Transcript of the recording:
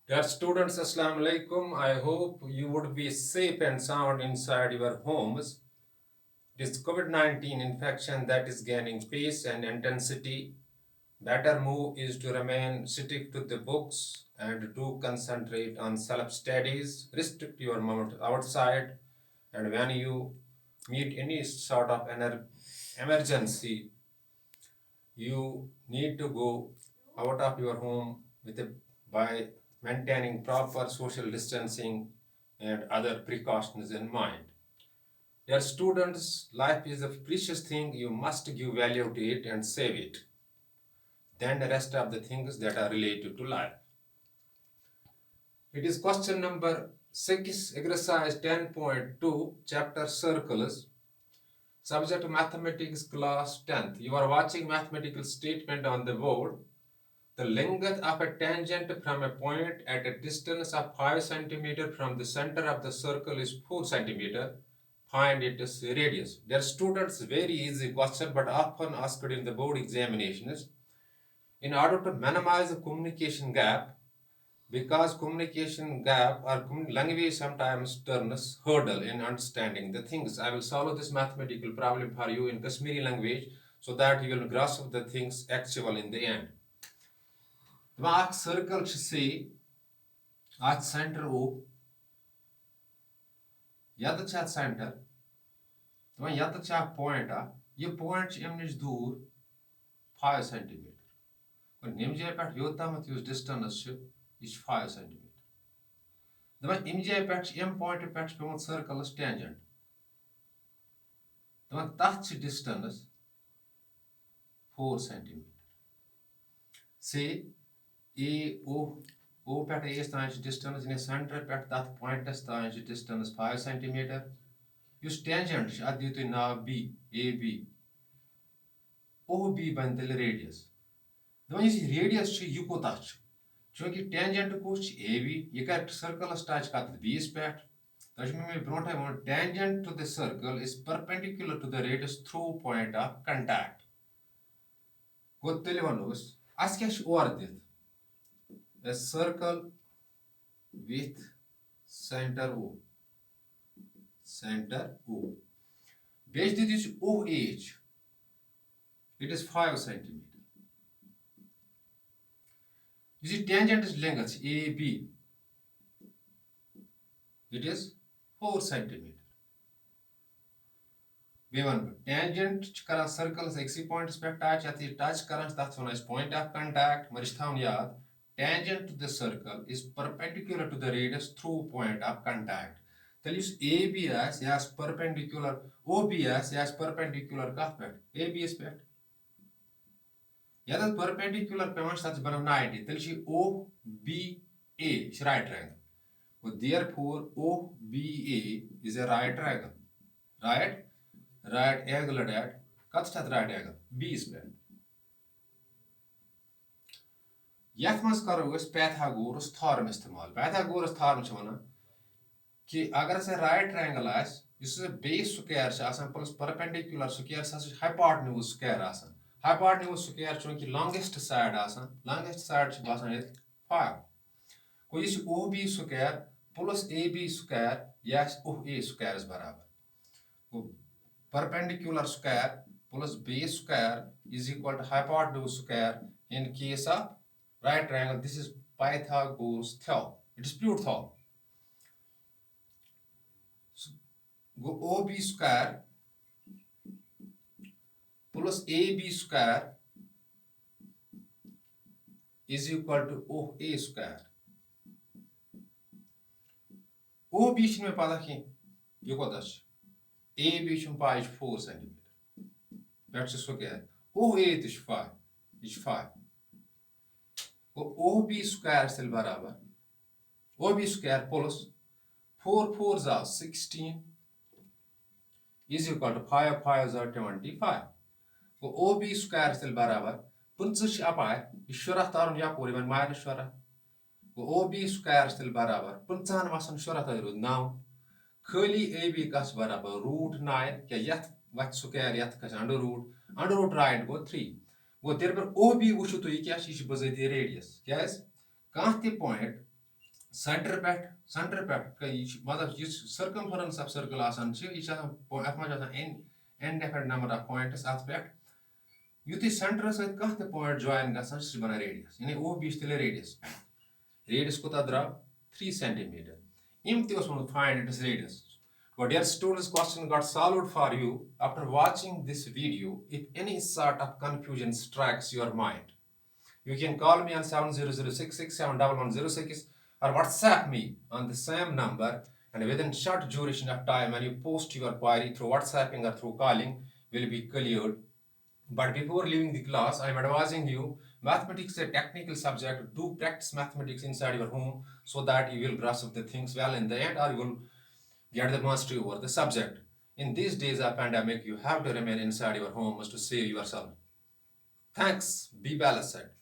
Dear students, Assalamu alaikum. I hope you would be safe and sound inside your homes. This COVID 19 infection that is gaining pace and intensity. Better move is to remain stick to the books and do concentrate on self studies. Restrict your movement outside, and when you meet any sort of emergency, you need to go out of your home by maintaining proper social distancing and other precautions in mind. Dear students, life is a precious thing. You must give value to it and save it. Then the rest of the things that are related to life. It is question number 6, exercise 10.2, chapter circles. Subject mathematics class 10th. You are watching mathematical statement on the board. The length of a tangent from a point at a distance of 5 cm from the center of the circle is 4 cm. Find its radius. Dear students, very easy question but often asked in the board examinations. In order to minimize the communication gap, because communication gap or language sometimes turns hurdle in understanding the things. I will solve this mathematical problem for you in Kashmiri language so that you will grasp the things actual in the end. Mark circle to see at center O, yada chat center, yada chat point, ये point एमनिश दूर 5 cm. When निम्जे पैट योतामत use distance is 5 cm. दबा इमजे पैट एम point पैट पे मत circle tangent. दबा तach distance 4 cm. See A O पैट A touch distance in center पैट तथ point touch distance 5 cm. Yus tangent at दियो नाव B AB OB बन तेल radius. दबा इस radius ची यू को ताच. चूंकि tangent को AB ये कर circle touch करते B पैट. तजमे में ब्रोंटा है tangent to the circle is perpendicular to the radius through point of contact. Go तेल वनोस. आज क्या और दित. A circle with center O. Center O. Based on this OH, it is 5 cm. You see, tangent is length AB. It is 4 cm. B1 tangent करा circle से एक point पे touch आती है touch करना ताकि होना is point of contact मरिश्ता याद tangent to the circle is perpendicular to the radius through point of contact. Tell us ABS as perpendicular OBS as perpendicular कहाँ पे ABS पे याद perpendicular पे वहाँ साथ बना 90 tell us OBA is right triangle. So therefore OBA is a right triangle. Right angle at कत right angle B square. यथ मज करो अस पैथागोरस थ्योरम इस्तेमाल. पैथागोरस थ्योरम छ वनान कि अगर से राइट ट्रायंगल आस युस बेस स्क्वायर छ आसान प्लस परपेंडिकुलर स्क्वायर छ हाइपोटेन्यूज स्क्वायर आसान. हाइपोटेन्यूज स्क्वायर चूंकि लॉन्गेस्ट साइड आसान लॉन्गेस्ट साइड छ बासान ये 5. को इस OB square plus AB square या OA स्क्वायर इस बराबर. को perpendicular square plus base square is equal to hypotenuse square in case of right triangle. This is Pythagoras theorem. It is pure theorem. So, go OB square plus AB square is equal to OA square. OB में पता कि ये को दस AB should buy 4 cm. That's just okay. OA is 5. Is 5. OB square still barabar. OB square plus 4 4s are 16 is equal to 5 5s are 25. OB square still barabar. Punch apart. Ishura tarun ya puri man minus shura. OB square still barabar. Punchan masan shura taru now. Curly AB kas barabar root 9 क्या यथ वच square यथ kas under root right go 3 go there पर OB wushu तो ये क्या चीज बजाती रेडियस क्या है कहाँ ते पॉइंट center pet मतलब यह circumference of circle आसान छ यह अथ मज indefinite number of points अथ पे युति center सहित कह ते point join गसान छ बना radius यानी ओ बीच तले radius को तद्रा 3 centimeter im te was find its radius. But dear students, question got solved for you after watching this video. If any sort of confusion strikes your mind, you can call me on 70066711106 or WhatsApp me on the same number, and within short duration of time when you post your query through WhatsApping or through calling will be cleared. But before leaving the class, I am advising you mathematics is a technical subject. Do practice mathematics inside your home so that you will grasp the things well in the end, or you will get the mastery over the subject. In these days of pandemic, you have to remain inside your homes to save yourself. Thanks. Be balanced.